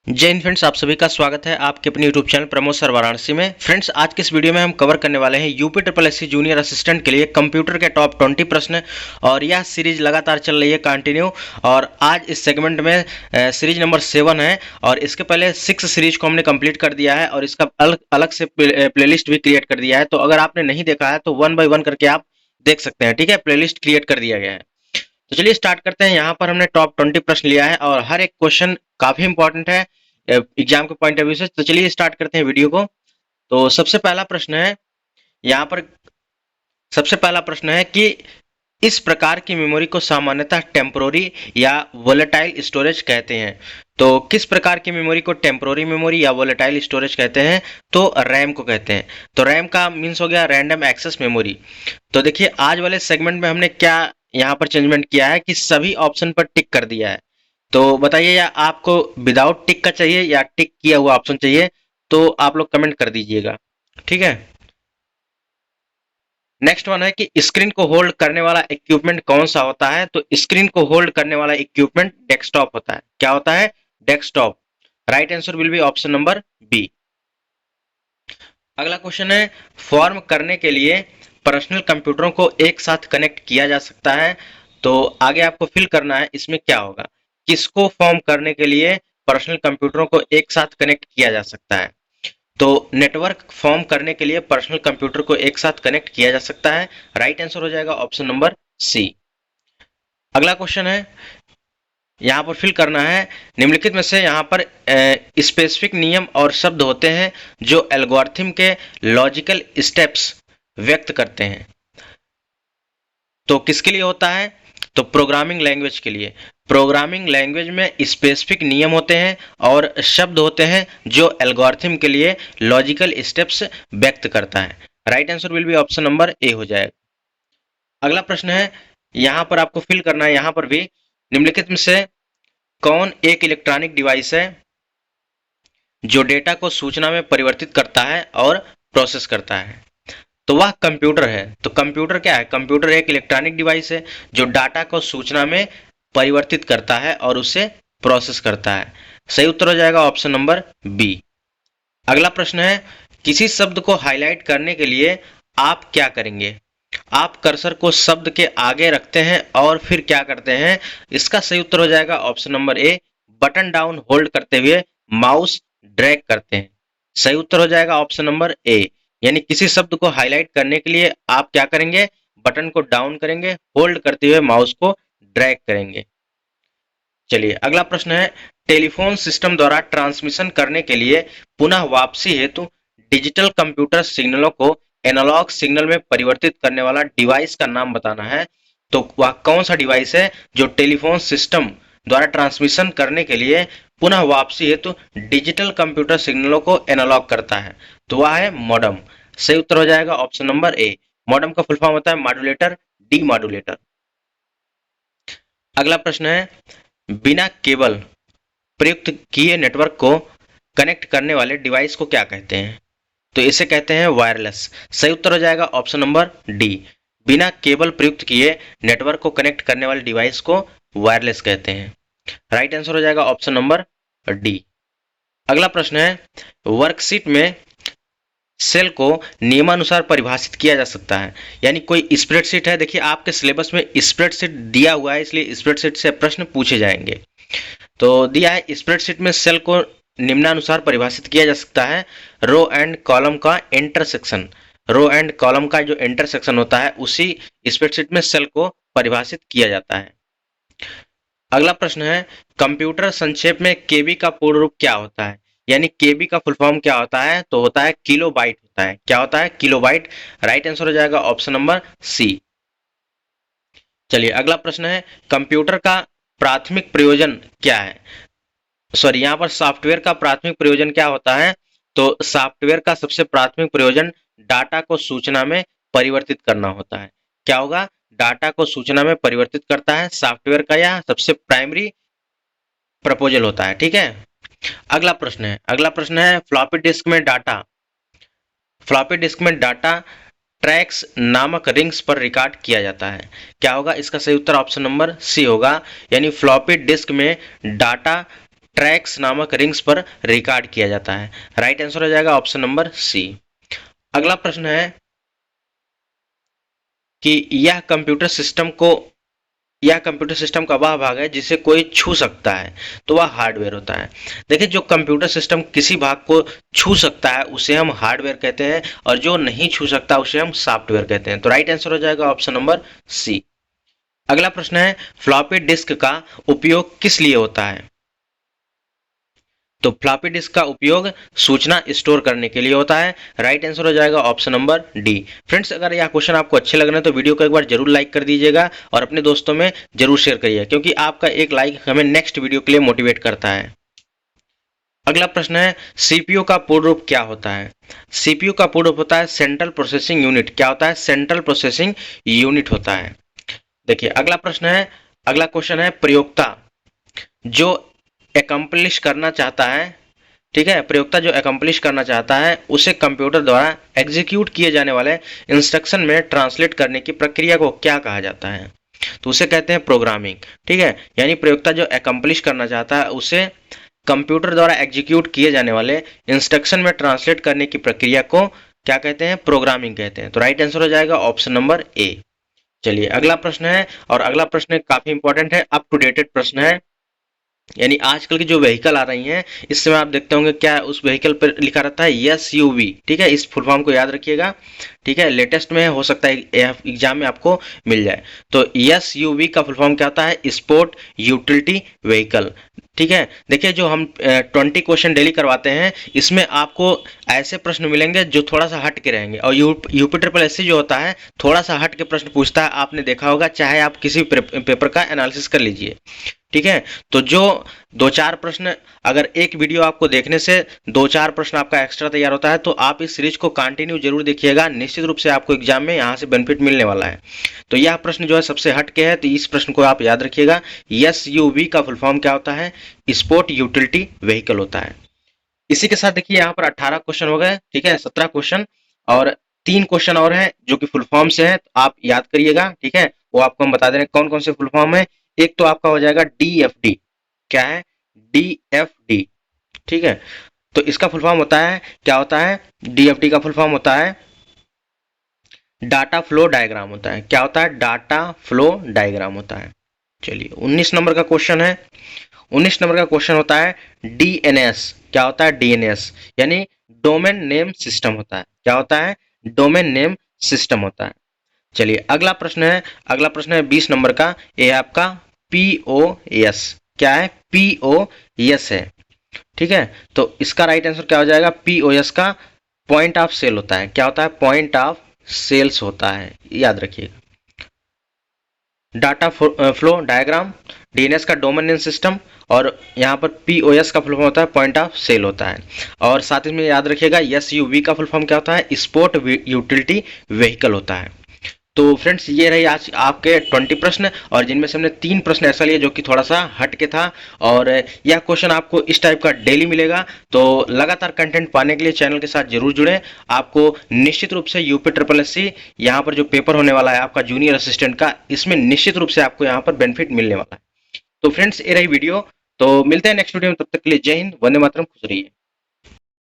जय हिंद फ्रेंड्स, आप सभी का स्वागत है आपके अपने YouTube channel Pramod sir Varanasi में। फ्रेंड्स, आज के इस वीडियो में हम कवर करने वाले हैं UP triple SC junior assistant के लिए कंप्यूटर के टॉप 20 प्रश्न। और यह सीरीज लगातार चल रही है कंटिन्यू। और आज इस सेगमेंट में सीरीज नंबर 7 है और इसके पहले 6 सीरीज को हमने कंप्लीट कर दिया है और इसका अलग अलग से प्लेलिस्ट भी क्रिएट कर दिया है। तो अगर आपने नहीं देखा है तो 1 बाय 1 करके आप देख सकते हैं। ठीक है, प्लेलिस्ट क्रिएट कर दिया गया है। तो चलिए स्टार्ट करते हैं। यहाँ पर हमने टॉप 20 प्रश्न लिया है और हर एक क्वेश्चन काफी इंपॉर्टेंट है एग्जाम के पॉइंट ऑफ व्यू से। तो चलिए स्टार्ट करते हैं वीडियो को। तो सबसे पहला प्रश्न है यहाँ पर, सबसे पहला प्रश्न है कि इस प्रकार की मेमोरी को सामान्यतः टेम्पोररी या वोलेटाइल स्टोरेज कहते हैं। तो किस प्रकार की मेमोरी को टेम्पोररी मेमोरी या वोलेटाइल स्टोरेज कहते हैं? तो रैम को कहते हैं। तो रैम का मीन्स हो गया रैंडम एक्सेस मेमोरी। तो देखिए आज वाले सेगमेंट में हमने क्या यहाँ पर चेंजमेंट किया है कि सभी ऑप्शन पर टिक कर दिया है। तो बताइए, या आपको विदाउट टिक का चाहिए या टिक किया हुआ ऑप्शन चाहिए? तो आप लोग कमेंट कर दीजिएगा। ठीक है, नेक्स्ट वन है कि स्क्रीन को होल्ड करने वाला इक्विपमेंट कौन सा होता है? तो स्क्रीन को होल्ड करने वाला इक्विपमेंट डेस्कटॉप होता है। क्या होता है? Desktop. Right answer will be option number B. अगला क्वेश्चन है, फॉर्म करने के लिए पर्सनल कंप्यूटरों को एक साथ कनेक्ट किया जा सकता है। तो आगे आपको फिल करना है इसमें क्या होगा। किसको फॉर्म करने के लिए पर्सनल कंप्यूटरों को एक साथ कनेक्ट किया जा सकता है? तो नेटवर्क फॉर्म करने के लिए पर्सनल कंप्यूटर को एक साथ कनेक्ट किया जा सकता है। राइट आंसर हो जाएगा ऑप्शन नंबर सी। अगला क्वेश्चन है, यहाँ पर फिल करना है निम्नलिखित में से यहाँ पर स्पेसिफिक नियम और शब्द होते हैं जो एल्गोरिथम के लॉजिकल स्टेप्स व्यक्त करते हैं। तो किसके लिए होता है? तो प्रोग्रामिंग लैंग्वेज के लिए। प्रोग्रामिंग लैंग्वेज में स्पेसिफिक नियम होते हैं और शब्द होते हैं जो एल्गोरिथम के लिए लॉजिकल स्टेप्स व्यक्त करता है। Right answer will be option number A हो जाएगा। अगला प्रश्न है, यहाँ पर आपको फिल करना है, यहाँ पर भी निम्नलिखित में से कौन एक इलेक्ट्रॉनिक डिवाइस है जो डेटा को सूचना में परिवर्तित करता है और प्रोसेस करता है? तो वह कंप्यूटर है। तो कंप्यूटर क्या है? कंप्यूटर एक इलेक्ट्रॉनिक डिवाइस है जो डाटा को सूचना में परिवर्तित करता है और उसे प्रोसेस करता है। सही उत्तर हो जाएगा ऑप्शन नंबर बी। अगला प्रश्न है, किसी शब्द को हाईलाइट करने के लिए आप क्या करेंगे? आप कर्सर को शब्द के आगे रखते हैं और फिर क्या करते हैं? इसका सही उत्तर हो जाएगा option number A, button down hold करते हुए माउस ड्रैग करते हैं। सही उत्तर हो जाएगा ऑप्शन नंबर ए। यानी किसी शब्द को हाईलाइट करने के लिए आप क्या करेंगे? बटन को डाउन करेंगे, होल्ड करते हुए माउस को ड्रैग करेंगे। चलिए अगला प्रश्न है, टेलीफोन सिस्टम द्वारा ट्रांसमिशन करने के लिए पुनः वापसी हेतु डिजिटल कंप्यूटर सिग्नलों को एनालॉग सिग्नल में परिवर्तित करने वाला डिवाइस का नाम बताना है। तो वह कौन सा डिवाइस है जो टेलीफोन सिस्टम द्वारा ट्रांसमिशन करने के लिए पुनः वापसी हेतु डिजिटल कंप्यूटर सिग्नलों को एनालॉग करता है? तो वह है मॉडम। सही उत्तर हो जाएगा ऑप्शन नंबर ए। मॉडम का फुल फॉर्म होता है मॉड्यूलेटर, डी मॉड्यूलेटर। अगला प्रश्न है, बिना केबल प्रयुक्त किए नेटवर्क को कनेक्ट करने वाले डिवाइस को क्या कहते हैं? तो इसे कहते हैं वायरलेस। सही उत्तर हो जाएगा ऑप्शन नंबर डी। बिना केबल प्रयुक्त किए नेटवर्क को कनेक्ट करने वाले डिवाइस को वायरलेस कहते हैं। राइट आंसर हो जाएगा ऑप्शन नंबर डी। अगला प्रश्न है, वर्कशीट में सेल को नियमानुसार परिभाषित किया जा सकता है। यानी कोई स्प्रेडशीट है, देखिए आपके सिलेबस में स्प्रेडशीट दिया हुआ है इसलिए स्प्रेडशीट से प्रश्न पूछे जाएंगे। तो दिया है स्प्रेडशीट में सेल को निम्नानुसार परिभाषित किया जा सकता है, रो एंड कॉलम का इंटरसेक्शन। रो एंड कॉलम का जो इंटरसेक्शन होता है उसी स्प्रेडशीट में सेल को परिभाषित किया जाता है। अगला प्रश्न है, कंप्यूटर संक्षेप में केबी का पूर्ण रूप क्या होता है? यानी केबी का फुल फॉर्म क्या होता है? तो होता है किलोबाइट होता है। क्या होता है? किलोबाइट। राइट आंसर हो जाएगा ऑप्शन नंबर सी। चलिए अगला प्रश्न है, कंप्यूटर का प्राथमिक प्रयोजन क्या है? सॉरी, यहाँ पर सॉफ्टवेयर का प्राथमिक प्रयोजन क्या होता है? तो सॉफ्टवेयर का सबसे प्राथमिक प्रयोजन डाटा को सूचना में परिवर्तित करना होता है। क्या होगा? डाटा को सूचना में परिवर्तित करता है। सॉफ्टवेयर का यह सबसे प्राइमरी प्रपोजल होता है। ठीक है, अगला प्रश्न है फ्लॉपी डिस्क में डाटा, फ्लॉपी डिस्क में डाटा ट्रैक्स नामक रिंग्स पर रिकॉर्ड किया जाता है। क्या होगा? इसका सही उत्तर ऑप्शन नंबर सी होगा। यानी फ्लॉपी डिस्क में डाटा ट्रैक्स नामक रिंग्स पर रिकॉर्ड किया जाता है। राइट आंसर हो जाएगा ऑप्शन नंबर सी। अगला प्रश्न है कि यह कंप्यूटर सिस्टम का वह भाग है जिसे कोई छू सकता है, तो वह हार्डवेयर होता है। देखिए, जो कंप्यूटर सिस्टम किसी भाग को छू सकता है उसे हम हार्डवेयर कहते हैं, और जो नहीं छू सकता उसे हम सॉफ्टवेयर कहते हैं। तो राइट आंसर हो जाएगा ऑप्शन नंबर सी। अगला प्रश्न है, फ्लॉपी डिस्क का उपयोग किस लिए होता है? तो फ्लॉपी डिस्क का उपयोग सूचना स्टोर करने के लिए होता है। राइट आंसर हो जाएगा ऑप्शन नंबर डी। फ्रेंड्स, अगर यह क्वेश्चन आपको अच्छे लग रहे हैं तो वीडियो को एक बार जरूर लाइक कर दीजिएगा और अपने दोस्तों में जरूर शेयर करिए, क्योंकि आपका एक लाइक हमें नेक्स्ट वीडियो के लिए मोटिवेट करता है। अगला प्रश्न है, सीपीयू का पूर्ण रूप क्या होता है? सीपीयू का पूर्ण रूप होता है सेंट्रल प्रोसेसिंग यूनिट। क्या होता है? सेंट्रल प्रोसेसिंग यूनिट होता है। देखिए, अगला क्वेश्चन है, प्रयोक्ता जो एकम्प्लिश करना चाहता है, ठीक है, प्रयोक्ता जो एकम्प्लिश करना चाहता है उसे कंप्यूटर द्वारा एग्जीक्यूट किए जाने वाले इंस्ट्रक्शन में ट्रांसलेट करने की प्रक्रिया को क्या कहा जाता है? तो उसे कहते हैं प्रोग्रामिंग। ठीक है, यानी प्रयोक्ता जो एकम्प्लिश करना चाहता है उसे कंप्यूटर द्वारा एग्जीक्यूट किए जाने वाले इंस्ट्रक्शन में ट्रांसलेट करने की प्रक्रिया को क्या कहते हैं? प्रोग्रामिंग कहते हैं। तो राइट आंसर हो जाएगा ऑप्शन नंबर ए। चलिए, अगला प्रश्न है, और अगला प्रश्न काफी इंपॉर्टेंट है, अप टू डेटेड प्रश्न है। यानी आजकल की जो व्हीकल आ रही हैं इसमें आप देखते होंगे क्या उस व्हीकल पर लिखा रहता है एसयूवी। ठीक है, इस फुल फॉर्म को याद रखिएगा। ठीक है, लेटेस्ट में हो सकता है एग्जाम में आपको मिल जाए। तो एसयूवी का फुल फॉर्म क्या होता है? Sport utility vehicle. ठीक है, देखिए, जो हम 20 क्वेश्चन डेली करवाते हैं इसमें आपको ऐसे प्रश्न मिलेंगे जो थोड़ा सा हट के रहेंगे, और यूपी ट्रिपल एससी जो होता है थोड़ा सा हट के प्रश्न पूछता है, आपने देखा होगा, चाहे आप किसी पेपर का एनालिसिस कर लीजिए। ठीक है, तो जो 2-4 प्रश्न, अगर एक वीडियो आपको देखने से 2-4 प्रश्न आपका एक्स्ट्रा तैयार होता है तो आप इस सीरीज को कंटिन्यू जरूर देखिएगा, निश्चित रूप से आपको एग्जाम में यहाँ से बेनिफिट मिलने वाला है। तो यह प्रश्न जो है सबसे हट के है, तो इस प्रश्न को आप याद रखिएगा। एसयूवी का फुल फॉर्म क्या होता है? स्पोर्ट यूटिलिटी व्हीकल होता है। इसी के साथ देखिए यहाँ पर 18 क्वेश्चन हो गए। ठीक है, 17 क्वेश्चन, और 3 क्वेश्चन और हैं जो कि फुल फॉर्म से हैं, तो आप याद करिएगा। ठीक है, वो आपको हम बता दे रहे हैं कौन कौन से फुल फॉर्म है। एक तो आपका हो जाएगा डीएफडी। क्या है? डीएफडी। ठीक है, तो इसका फुल फॉर्म होता है, क्या होता है? डीएफडी का फुल फॉर्म होता है डाटा फ्लो डायग्राम होता है। क्या होता है? डाटा फ्लो डायग्राम होता है। चलिए, 19 नंबर का क्वेश्चन है। 19 नंबर का क्वेश्चन होता है डीएनएस। क्या होता है? डीएनएस यानी डोमेन नेम सिस्टम होता है। क्या होता है? डोमेन नेम सिस्टम होता है। चलिए, अगला प्रश्न है 20 नंबर का। ये आपका पीओएस। क्या है? पीओएस है। ठीक है, तो इसका राइट आंसर क्या हो जाएगा? पीओएस का पॉइंट ऑफ सेल होता है। क्या होता है? पॉइंट ऑफ सेल्स होता है, याद रखिएगा। डाटा फ्लो डायग्राम, डीएनएस का डोमेन नेम सिस्टम, और यहाँ पर पीओएस का फुल फॉर्म होता है पॉइंट ऑफ सेल होता है। और साथ ही में याद रखिएगा एसयूवी का फुल फॉर्म क्या होता है? स्पोर्ट यूटिलिटी व्हीकल होता है। तो फ्रेंड्स, ये रही आज आपके 20 प्रश्न, और जिनमें से हमने 3 प्रश्न ऐसा लिए जो कि थोड़ा सा हट के था, और यह क्वेश्चन आपको इस टाइप का डेली मिलेगा। तो लगातार कंटेंट पाने के लिए चैनल के साथ जरूर जुड़े। आपको निश्चित रूप से यूपी ट्रिपल एससी यहाँ पर जो पेपर होने वाला है आपका जूनियर असिस्टेंट का, इसमें निश्चित रूप से आपको यहाँ पर बेनिफिट मिलने वाला है। तो फ्रेंड्स, ये रही वीडियो। तो मिलते हैं नेक्स्ट वीडियो में, तब तक के लिए जय हिंद, वंदे मातरम, खुश रहिए।